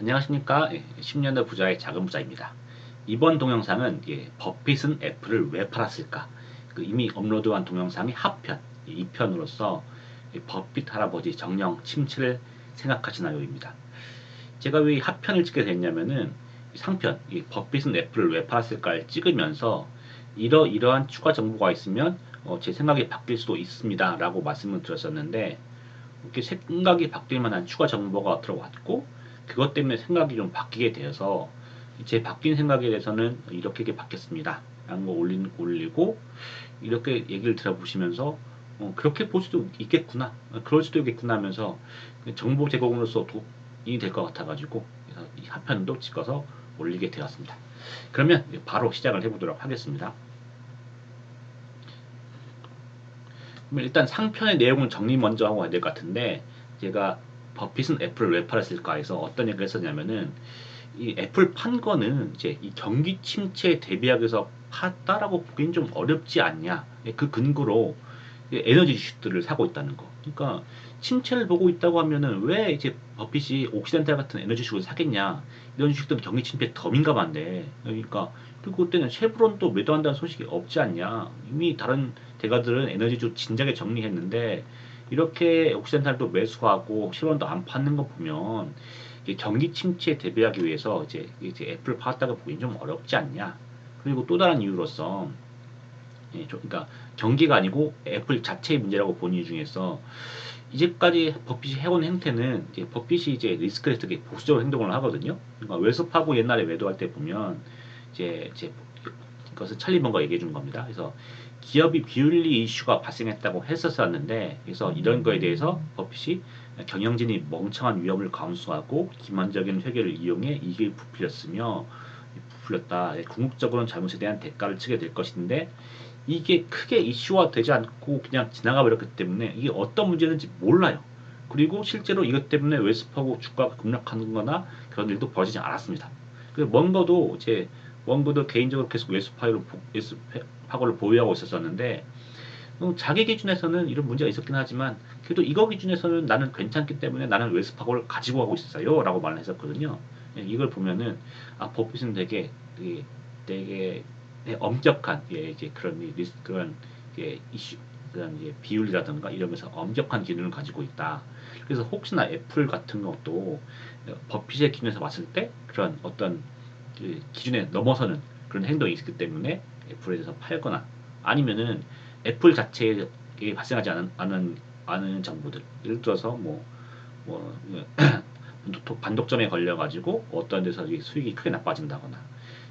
안녕하십니까. 10년의 부자의 작은 부자입니다. 이번 동영상은 버핏은 애플을 왜 팔았을까? 이미 업로드한 동영상의 하편, 2편으로서 버핏 할아버지 정령 침체를 생각하시나요입니다. 제가 왜 하편을 찍게 됐냐면은 상편, 버핏은 애플을 왜 팔았을까를 찍으면서 이러이러한 추가 정보가 있으면 제 생각이 바뀔 수도 있습니다. 라고 말씀을 드렸었는데 이렇게 생각이 바뀔 만한 추가 정보가 들어왔고 그것 때문에 생각이 좀 바뀌게 되어서 제 바뀐 생각에 대해서는 이렇게 바뀌었습니다. 라는 거 올리고 이렇게 얘기를 들어보시면서 그렇게 볼 수도 있겠구나, 그럴 수도 있겠구나 하면서 정보 제공으로서 도움이 될 것 같아가지고 그래서 이 한편도 찍어서 올리게 되었습니다. 그러면 바로 시작을 해보도록 하겠습니다. 그럼 일단 상편의 내용을 정리 먼저 하고 가야 될 것 같은데 제가 버핏은 애플을 왜 팔았을까 해서 어떤 얘기를 했었냐면은 이 애플 판 거는 이제 이 경기 침체에 대비하기 위해서 팠다라고 보기엔 좀 어렵지 않냐. 그 근거로 에너지 주식들을 사고 있다는 거. 그러니까 침체를 보고 있다고 하면은 왜 이제 버핏이 옥시덴탈 같은 에너지 주식을 사겠냐. 이런 주식들은 경기 침체에 더 민감한데. 그러니까 그리고 그때는 쉐브론도 매도한다는 소식이 없지 않냐. 이미 다른 대가들은 에너지 주 진작에 정리했는데 이렇게 옥시덴탈도 매수하고 쉐브론도 안 파는 거 보면 경기 침체에 대비하기 위해서 이제 애플을 팔았다고 보기엔 좀 어렵지 않냐. 그리고 또 다른 이유로서 그러니까 경기가 아니고 애플 자체의 문제라고 본 이유 중에서 이제까지 버핏이 해온 행태는 이제 버핏이 이제 리스크에서 되게 보수적으로 행동을 하거든요. 그러니까 웰스파고 옛날에 매도할 때 보면 이제 그것을 찰리 먼거 얘기해 준 겁니다. 그래서 기업이 비윤리 이슈가 발생했다고 했었었는데 그래서 이런 거에 대해서 버핏이 경영진이 멍청한 위험을 감수하고 기만적인 회계를 이용해 이익을 부풀렸다. 궁극적으로는 잘못에 대한 대가를 치게 될 것인데 이게 크게 이슈화 되지 않고 그냥 지나가 버렸기 때문에 이게 어떤 문제인지 몰라요. 그리고 실제로 이것 때문에 웰스파고 주가가 급락하는 거나 그런 일도 벌어지지 않았습니다. 그리고 먼거도 개인적으로 계속 웰스파고를 보유하고 있었었는데 자기 기준에서는 이런 문제가 있었긴 하지만 그래도 이거 기준에서는 나는 괜찮기 때문에 나는 웰스파고를 가지고 가고 있어요 라고 말을 했었거든요. 이걸 보면은 버핏은 되게 엄격한 이제 그런 이슈 그런 비율이라든가 이러면서 엄격한 기준을 가지고 있다. 그래서 혹시나 애플 같은 것도 버핏의 기준에서 봤을 때 그런 어떤 그 기준에 넘어서는 그런 행동이 있기 때문에 애플에 대해서 팔거나 아니면은 애플 자체에 발생하지 않은 정보들 예를 들어서 뭐 반독점에 걸려가지고 어떤 데서 수익이 크게 나빠진다거나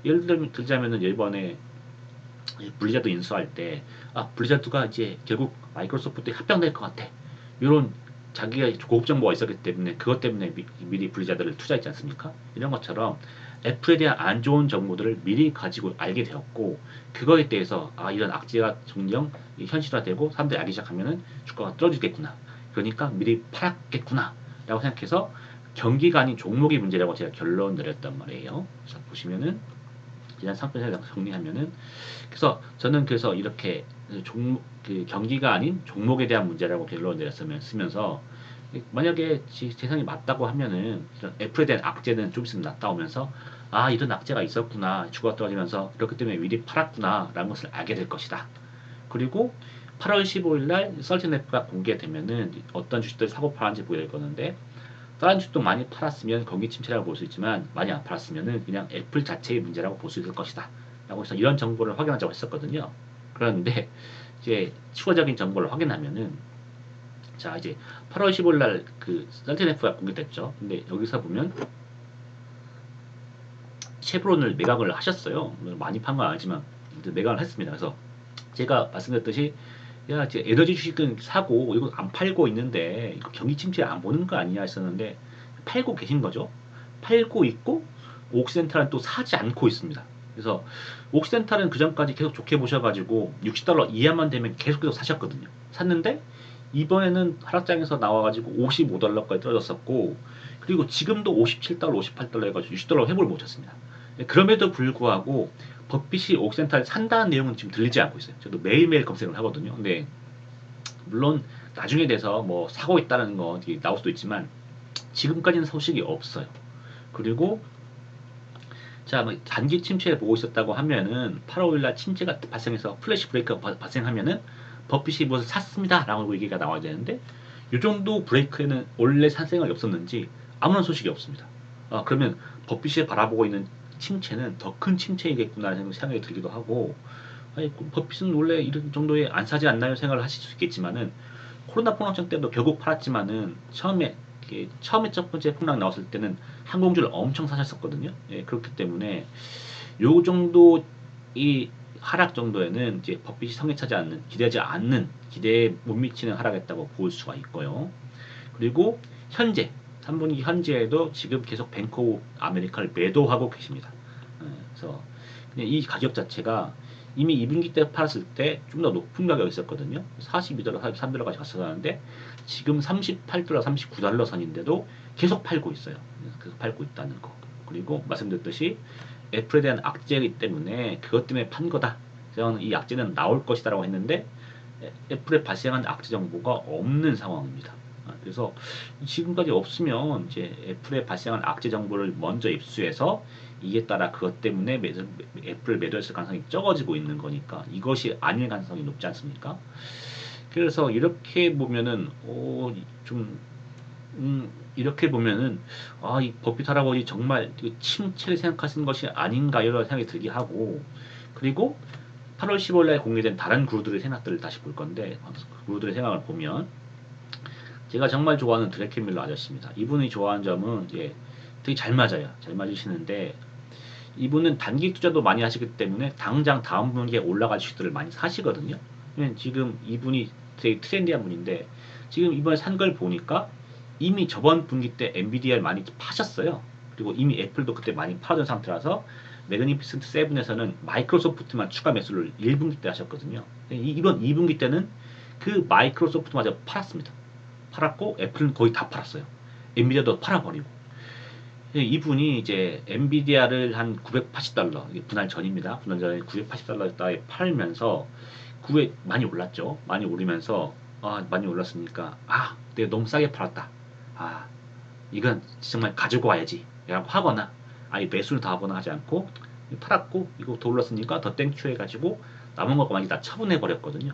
예를 들자면은 이번에 블리자드 인수할 때 블리자드가 이제 결국 마이크로소프트에 합병될 것 같아 이런 자기가 고급 정보가 있었기 때문에 그것 때문에 미리 블리자드를 투자했지 않습니까? 이런 것처럼 애플에 대한 안 좋은 정보들을 미리 가지고 알게 되었고 그거에 대해서 이런 악재가 점점 현실화되고 사람들이 알기 시작하면은 주가가 떨어지겠구나 그러니까 미리 팔았겠구나 라고 생각해서 경기가 아닌 종목의 문제라고 제가 결론 내렸단 말이에요. 그래서 보시면은 그냥 상표를 정리하면은 그래서 저는 그래서 이렇게 경기가 아닌 종목에 대한 문제라고 결론 내렸으면서 만약에 재산이 맞다고 하면은 애플에 대한 악재는 좀 있으면 나타오면서 이런 악재가 있었구나 주가가 떨어지면서 그렇기 때문에 미리 팔았구나 라는 것을 알게 될 것이다. 그리고 8월 15일 날 설진애플가 공개되면은 어떤 주식들 사고 팔았는지 보게 될 거는데 다른 주식도 많이 팔았으면 경기 침체라고 볼 수 있지만 많이 안 팔았으면은 그냥 애플 자체의 문제라고 볼 수 있을 것이다. 라고 해서 이런 정보를 확인하자고 했었거든요. 그런데 이제 추가적인 정보를 확인하면은 자 이제 8월 15일 날그 셀트네프가 공개됐죠. 근데 여기서 보면 쉐브론을 매각을 하셨어요. 많이 판 건 아니지만 매각을 했습니다. 그래서 제가 말씀드렸듯이 야 이제 에너지 주식은 사고 이거 안 팔고 있는데 이거 경기 침체 안 보는 거 아니냐 했었는데 팔고 계신 거죠. 팔고 있고 옥시덴탈은 또 사지 않고 있습니다. 그래서 옥시덴탈은 그 전까지 계속 좋게 보셔가지고 60달러 이하만 되면 계속해서 사셨거든요. 샀는데 이번에는 하락장에서 나와가지고 55달러까지 떨어졌었고 그리고 지금도 57달러, 58달러 해가지고 60달러 회복을 못했습니다. 그럼에도 불구하고 버핏이 옥센탈 산다는 내용은 지금 들리지 않고 있어요. 저도 매일매일 검색을 하거든요. 근데 물론 나중에 돼서 뭐 사고 있다는 거 나올 수도 있지만 지금까지는 소식이 없어요. 그리고 자, 뭐 단기 침체를 보고 있었다고 하면은 8월 5일날 침체가 발생해서 플래시 브레이크가 발생하면은 버핏이 무엇을 샀습니다라고 얘기가 나와야 되는데 이 정도 브레이크에는 원래 산 생각이 없었는지 아무런 소식이 없습니다. 그러면 버핏이 바라보고 있는 침체는 더 큰 침체이겠구나라는 생각이 들기도 하고 아니, 버핏은 원래 이런 정도에 안 사지 않나요? 생각을 하실 수 있겠지만은 코로나 폭락전 때도 결국 팔았지만은 처음에 첫 번째 폭락 나왔을 때는 항공주를 엄청 사셨었거든요. 예, 그렇기 때문에 요 정도 이 하락 정도에는 이제 버핏이 성에 차지 않는 기대하지 않는 기대에 못 미치는 하락했다고 볼 수가 있고요. 그리고 현재 3분기 현재에도 지금 계속 뱅크 오브 아메리카를 매도하고 계십니다. 그래서 그냥 이 가격 자체가 이미 2분기 때 팔았을 때 좀 더 높은 가격이 있었거든요. 42달러, 43달러까지 갔었는데 지금 38달러, 39달러 선인데도 계속 팔고 있어요. 계속 팔고 있다는 거. 그리고 말씀드렸듯이 애플에 대한 악재이기 때문에 그것 때문에 판 거다. 저는 이 악재는 나올 것이다라고 했는데 애플에 발생한 악재 정보가 없는 상황입니다. 그래서 지금까지 없으면 이제 애플에 발생한 악재 정보를 먼저 입수해서 이에 따라 그것 때문에 애플을 매도했을 가능성이 적어지고 있는 거니까 이것이 아닐 가능성이 높지 않습니까? 그래서 이렇게 보면은 좀 이렇게 보면은 이 버핏 할아버지 정말 그 침체를 생각하시는 것이 아닌가요? 라는 생각이 들게 하고 그리고 8월 15일 날 공개된 다른 그루들의 생각들을 다시 볼 건데 그루들의 생각을 보면 제가 정말 좋아하는 드래켄 밀러 아저씨입니다. 이분이 좋아하는 점은 되게 잘 맞아요. 잘 맞으시는데 이분은 단기 투자도 많이 하시기 때문에 당장 다음 분기에 올라갈 주식들을 많이 사시거든요. 지금 이분이 되게 트렌디한 분인데 지금 이번에 산 걸 보니까 이미 저번 분기 때 엔비디아를 많이 파셨어요. 그리고 이미 애플도 그때 많이 팔아둔 상태라서 매그니피센트 7에서는 마이크로소프트만 추가 매수를 1분기 때 하셨거든요. 이번 2분기 때는 그 마이크로소프트마저 팔았습니다. 팔았고 애플은 거의 다 팔았어요. 엔비디아도 팔아버리고. 이분이 이제 엔비디아를 한 980달러, 이게 분할 전입니다. 분할 전에 980달러에 팔면서 많이 올랐죠. 많이 오르면서 많이 올랐으니까 내가 너무 싸게 팔았다. 이건 정말 가지고 와야지. 라고 하거나 아예 매수를 다 하거나 하지 않고 팔았고 이거 더 올랐으니까 더 땡큐 해가지고 남은 거 많이 다 처분해 버렸거든요.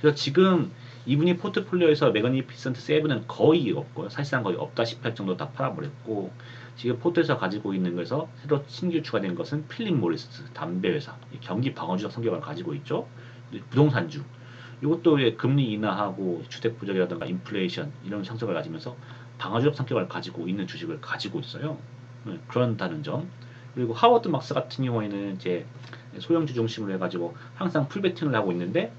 그래서 지금 이분이 포트폴리오에서 메가니피센트 7은 거의 없고요. 사실상 거의 없다시피 할 정도 다 팔아버렸고 지금 포트에서 가지고 있는 것에서 새로 신규 추가된 것은 필립 모리스 담배 회사 경기 방어주적 성격을 가지고 있죠. 부동산주 이것도 금리 인하하고 주택 부족이라든가 인플레이션 이런 성격을 가지면서 방어적 성격을 가지고 있는 주식을 가지고 있어요. 그런다는 점. 그리고 하워드 막스 같은 경우에는 이제 소형주 중심으로 해가지고 항상 풀베팅을 하고 있는데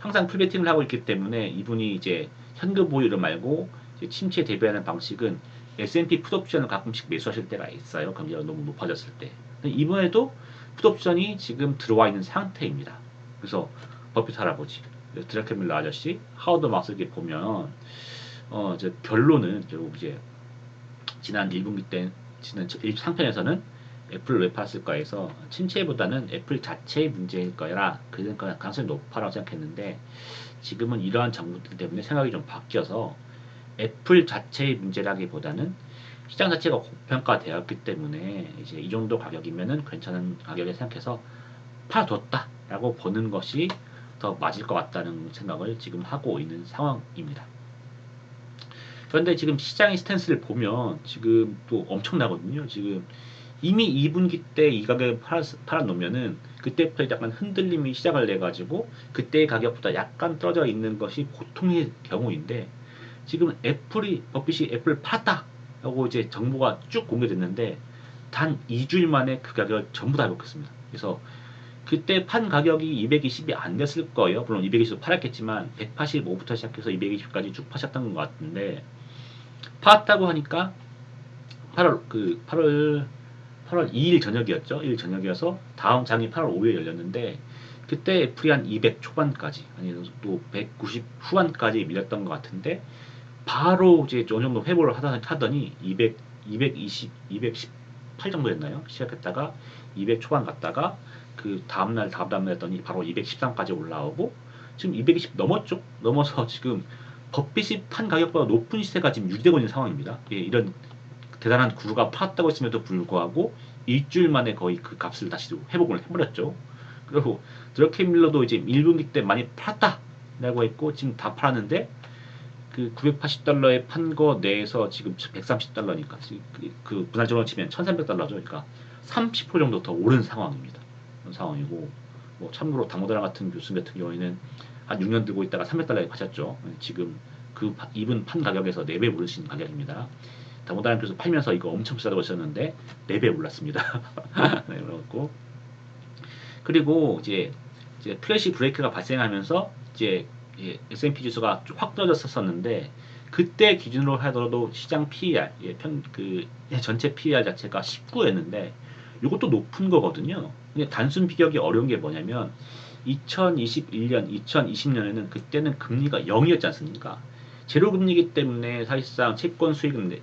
항상 풀베팅을 하고 있기 때문에 이분이 이제 현금 보유를 말고 이제 침체에 대비하는 방식은 S&P 풋옵션을 가끔씩 매수하실 때가 있어요. 금리가 너무 높아졌을 때. 이번에도 풋옵션이 지금 들어와 있는 상태입니다. 그래서 버핏 할아버지, 드래켄 밀러 아저씨, 하워드 막스 이렇게 보면 이제 결론은 결국 이제 지난 1분기 때 지난 상편에서는 애플을 왜 팔았을까 해서 침체보다는 애플 자체의 문제일 거라 그런 가능성이 높아라고 생각했는데 지금은 이러한 정보들 때문에 생각이 좀 바뀌어서 애플 자체의 문제라기보다는 시장 자체가 고평가되었기 때문에 이제 이 정도 가격이면은 괜찮은 가격에 생각해서 팔아뒀다라고 보는 것이 더 맞을 것 같다는 생각을 지금 하고 있는 상황입니다. 그런데 지금 시장의 스탠스를 보면 지금 또 엄청나거든요. 지금 이미 2분기 때 이 가격에 팔아놓으면은 그때부터 약간 흔들림이 시작을 내가지고 그때의 가격보다 약간 떨어져 있는 것이 보통의 경우인데 지금 버핏이 애플을 팔았다 하고 이제 정보가 쭉 공개됐는데 단 2주일 만에 그 가격을 전부 다 회복했습니다. 그래서 그때 판 가격이 220이 안 됐을 거예요. 물론 220도 팔았겠지만 185부터 시작해서 220까지 쭉 파셨던 것 같은데 팔았다고 하니까 8월 2일 저녁이었죠. 1일 저녁이어서 다음 장이 8월 5일 열렸는데 그때 애플이 한 200 초반까지 아니면 또 190 후반까지 밀렸던 것 같은데 바로 이제 어느 정도 회복을 하더니 220, 218 정도 였나요? 시작했다가 200 초반 갔다가 그 다음날 했더니 바로 213까지 올라오고 지금 220 넘었죠? 넘어서 지금 버핏이 판 가격보다 높은 시세가 지금 유지되고 있는 상황입니다. 이런 대단한 구루가 팔았다고 했음에도 불구하고 일주일 만에 거의 그 값을 다시 회복을 해버렸죠. 그리고 드러켄 밀러도 이제 1분기 때 많이 팔았다라고 했고 지금 다 팔았는데 그 980달러에 판 거 내에서 지금 130달러니까 그 분할적으로 치면 1300달러죠. 그러니까 30% 정도 더 오른 상황입니다. 그런 상황이고 뭐 참고로 당모다랑 같은 교수 같은 경우에는 한 6년 들고 있다가 300달러에 파셨죠. 지금 그 이분 판 가격에서 4배 오르신 가격입니다. 당모다랑 교수 팔면서 이거 엄청 비싸다고 하셨는데 4배 올랐습니다. 네, 그렇고 그리고 이제 플래시 브레이크가 발생하면서 이제 S&P 지수가 확 떨어졌었는데 그때 기준으로 하더라도 시장 PER 전체 PER 자체가 19였는데 이것도 높은 거거든요. 근데 단순 비교하기 어려운 게 뭐냐면 2021년, 2020년에는 그때는 금리가 0이었지 않습니까? 제로 금리이기 때문에 사실상 채권 수익을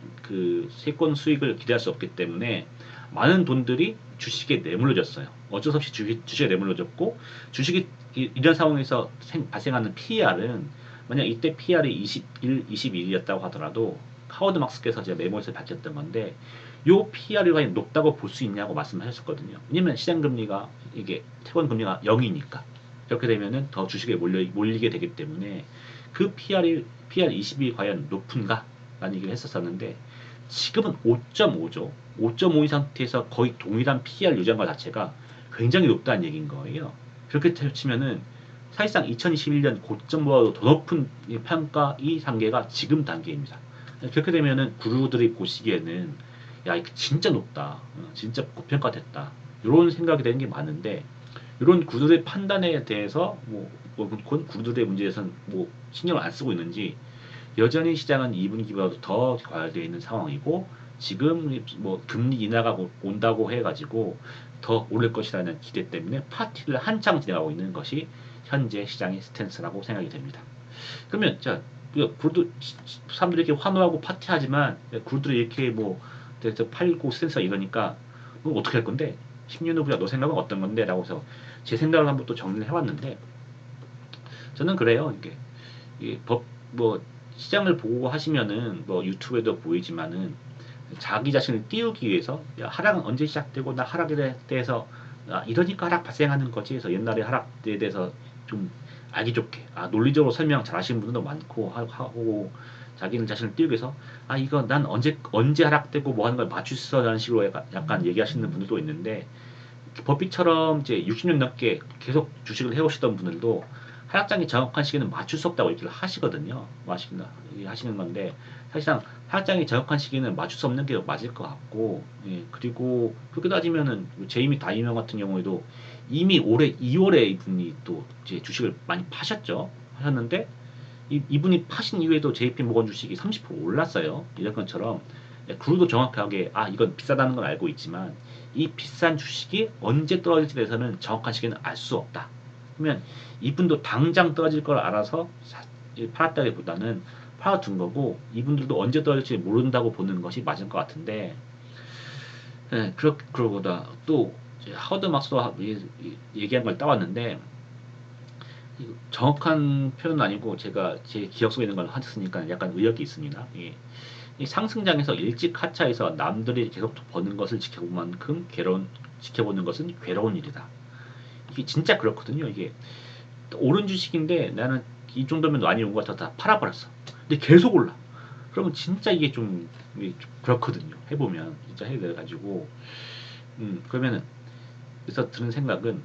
기대할 수 없기 때문에 많은 돈들이 주식에 내몰려졌어요. 어쩔 수 없이 주식에 내몰려졌고 주식이 이런 상황에서 발생하는 PER은 만약 이때 PER이 21, 21이었다고 하더라도 하워드 막스께서 제가 메모에서 밝혔던 건데 요 PER이 과연 높다고 볼 수 있냐고 말씀하셨었거든요. 왜냐면 시장 금리가 이게 채권 금리가 0이니까 이렇게 되면은 더 주식에 몰리게 되기 때문에 그 PR 20이 과연 높은가? 라는 얘기를 했었었는데 지금은 5.5죠. 5.5인 상태에서 거의 동일한 PR 유지한 것 자체가 굉장히 높다는 얘기인 거예요. 그렇게 치면은 사실상 2021년 고점보다도 더 높은 평가 이 단계가 지금 단계입니다. 그렇게 되면은 구루들이 보시기에는 야 이거 진짜 높다, 진짜 고평가됐다 이런 생각이 되는 게 많은데 이런 구루들의 판단에 대해서 구루들의 문제에서는 뭐 신경을 안 쓰고 있는지 여전히 시장은 2분기보다도 더 과열되어 있는 상황이고 지금 뭐 금리 인하가 온다고 해가지고 더 오를 것이라는 기대 때문에 파티를 한창 진행하고 있는 것이 현재 시장의 스탠스라고 생각이 됩니다. 그러면 자 구루들 사람들이 이렇게 환호하고 파티하지만 구루들이 이렇게 뭐 팔고 스탠스가 이러니까 뭐 어떻게 할 건데 10년 후야 너 생각은 어떤 건데? 라고 해서 제 생각을 한번 또 정리를 해봤는데 저는 그래요. 이게 뭐 시장을 보고 하시면은 뭐 유튜브에도 보이지만은 자기 자신을 띄우기 위해서 야, 하락은 언제 시작되고 나 하락에 대해서 이러니까 하락 발생하는 거지 해서 옛날에 하락에 대해서 좀 알기 좋게 논리적으로 설명 잘 하시는 분들도 많고 하고 자기는 자신을 띄우기 위해서 이거 난 언제 하락되고 뭐 하는 걸 맞출 수 있어 라는 식으로 약간 얘기하시는 분들도 있는데 버핏처럼 이제 60년 넘게 계속 주식을 해오시던 분들도 하락장의 정확한 시기는 맞출 수 없다고 얘기를 하시거든요. 하시는 건데 사실상 하락장의 정확한 시기는 맞출 수 없는 게 맞을 것 같고 그리고 그렇게 따지면은 제이미 다이먼 같은 경우에도 이미 올해 2월에 이분이 또 이제 주식을 많이 하셨는데 이분이 파신 이후에도 JP 모건 주식이 30% 올랐어요. 이런 것처럼 구루도 정확하게 이건 비싸다는 걸 알고 있지만 이 비싼 주식이 언제 떨어질지에 대해서는 정확한 시기는 알 수 없다. 그러면 이분도 당장 떨어질 걸 알아서 팔았다기보다는 팔아둔 거고 이분들도 언제 떨어질지 모른다고 보는 것이 맞을 것 같은데 그러고다 또 하워드 막스도 얘기한 걸 따왔는데 정확한 표현은 아니고 제가 제 기억 속에 있는 걸 하셨으니까 약간 의역이 있습니다. 이 상승장에서 일찍 하차해서 남들이 계속 버는 것을 지켜보는 것은 괴로운 일이다. 이게 진짜 그렇거든요. 이게 오른 주식인데 나는 이 정도면 많이 온 것 같아서 다 팔아버렸어. 근데 계속 올라. 그러면 진짜 이게 좀 그렇거든요. 해보면 진짜 해야 돼가지고 그러면은 그래서 드는 생각은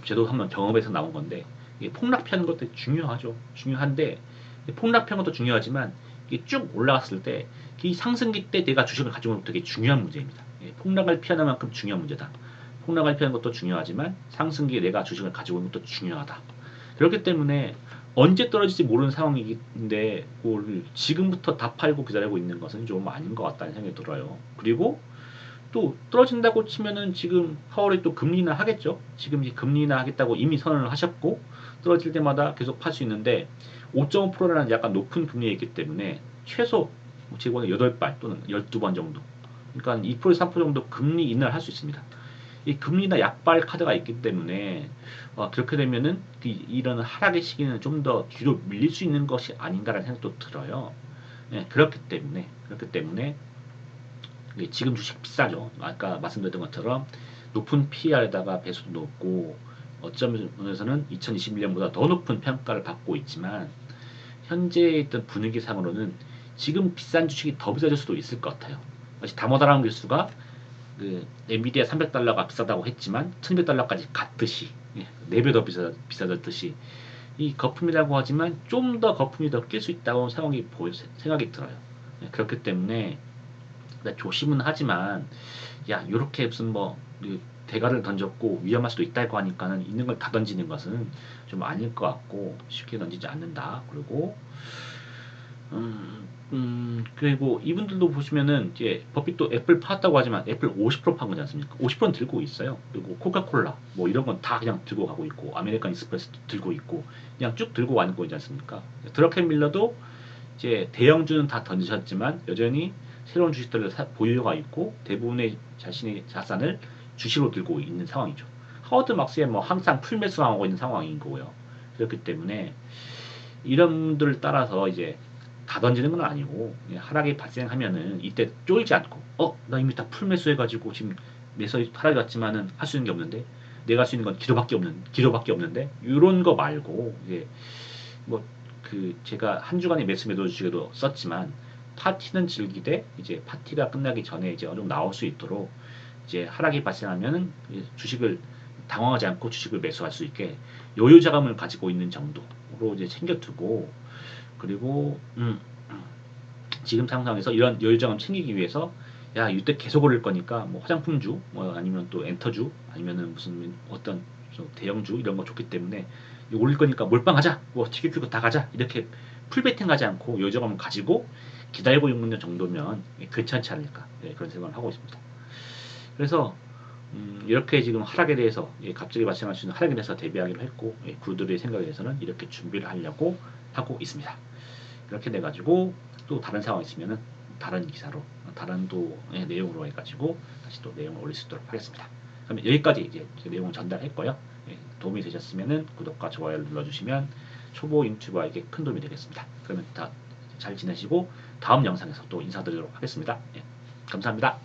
저도 한번 경험에서 나온 건데 폭락하는 것도 중요하죠. 중요한데 폭락하는 것도 중요하지만 이게 쭉 올라갔을 때 이 상승기 때 내가 주식을 가지고 있는 것도 되게 중요한 문제입니다. 폭락을 피하는 만큼 중요한 문제다. 폭락을 피하는 것도 중요하지만 상승기에 내가 주식을 가지고 있는 것도 중요하다. 그렇기 때문에 언제 떨어질지 모르는 상황인데 그걸 지금부터 다 팔고 기다리고 있는 것은 좀 아닌 것 같다는 생각이 들어요. 그리고 또 떨어진다고 치면은 지금 파월이 또 금리 인하 하겠죠. 지금 금리 인하 하겠다고 이미 선언을 하셨고 떨어질 때마다 계속 팔 수 있는데 5.5%라는 약간 높은 금리에 있기 때문에 최소 제곱에 8발 또는 12번 정도 그러니까 2% 3% 정도 금리 인하를 할 수 있습니다. 이 금리나 약발 카드가 있기 때문에 그렇게 되면은 이런 하락의 시기는 좀 더 뒤로 밀릴 수 있는 것이 아닌가라는 생각도 들어요. 그렇기 때문에 지금 주식 비싸죠. 아까 말씀드렸던 것처럼 높은 PER에다가 배수도 높고 어떤 면에서는 2021년보다 더 높은 평가를 받고 있지만 현재 있던 분위기상으로는 지금 비싼 주식이 더 비싸질 수도 있을 것 같아요. 마치 다모다라는 교수가 그 엔비디아 300달러가 비싸다고 했지만 1200달러까지 갔듯이 4배 더 비싸졌듯이 이 거품이라고 하지만 좀 더 거품이 더 낄 수 있다고 생각이 들어요. 그렇기 때문에 조심은 하지만 야 요렇게 무슨 뭐 대가를 던졌고 위험할 수도 있다고 하니까는 있는 걸 다 던지는 것은 좀 아닐 것 같고 쉽게 던지지 않는다. 그리고 그리고 이분들도 보시면은 이제 버핏도 애플 팔았다고 하지만 애플 50%판 거지 않습니까? 50%는 들고 있어요. 그리고 코카콜라 뭐 이런 건 다 그냥 들고 가고 있고 아메리칸 익스프레스 들고 있고 그냥 쭉 들고 가는 거지 않습니까? 드러켄 밀러도 이제 대형주는 다 던지셨지만 여전히 새로운 주식들을 보유가 있고 대부분의 자신의 자산을 주식으로 들고 있는 상황이죠. 하워드 막스에 뭐 항상 풀매수하고 있는 상황인 거고요. 그렇기 때문에 이런 분들을 따라서 이제 다 던지는 건 아니고 하락이 발생하면은 이때 쫄지 않고 나 이미 다 풀매수해가지고 지금 매수 하락이 왔지만은 할 수 있는 게 없는데 내가 할 수 있는 건 기로밖에 없는데 이런 거 말고 이제 뭐 그 제가 한 주간의 매수 매도 주식에도 썼지만 파티는 즐기되 이제 파티가 끝나기 전에 이제 어느 정도 나올 수 있도록 이제 하락이 발생하면은 주식을 당황하지 않고 주식을 매수할 수 있게 여유 자금을 가지고 있는 정도로 이제 챙겨두고 그리고 지금 상황에서 이런 여유 자금 챙기기 위해서 야 이때 계속 오를 거니까 뭐 화장품주 뭐 아니면 또 엔터주 아니면은 무슨 어떤 대형주 이런 거 좋기 때문에 올릴 거니까 몰빵하자 뭐 티켓 주고 다 가자 이렇게 풀베팅 하지 않고 여유 자금을 가지고 기다리고 있는 정도면 괜찮지 않을까 그런 생각을 하고 있습니다. 그래서 이렇게 지금 하락에 대해서 갑자기 발생할 수 있는 하락에 대해서 대비하기로 했고 구들의 생각에 대해서는 이렇게 준비를 하려고 하고 있습니다. 이렇게 돼가지고 또 다른 상황이 있으면은 다른 기사로 다른 또 내용으로 해가지고 다시 또 내용을 올릴 수 있도록 하겠습니다. 그러면 여기까지 이제 내용을 전달했고요. 도움이 되셨으면은 구독과 좋아요를 눌러주시면 초보 유튜버에게 큰 도움이 되겠습니다. 그러면 다 잘 지내시고 다음 영상에서 또 인사드리도록 하겠습니다. 감사합니다.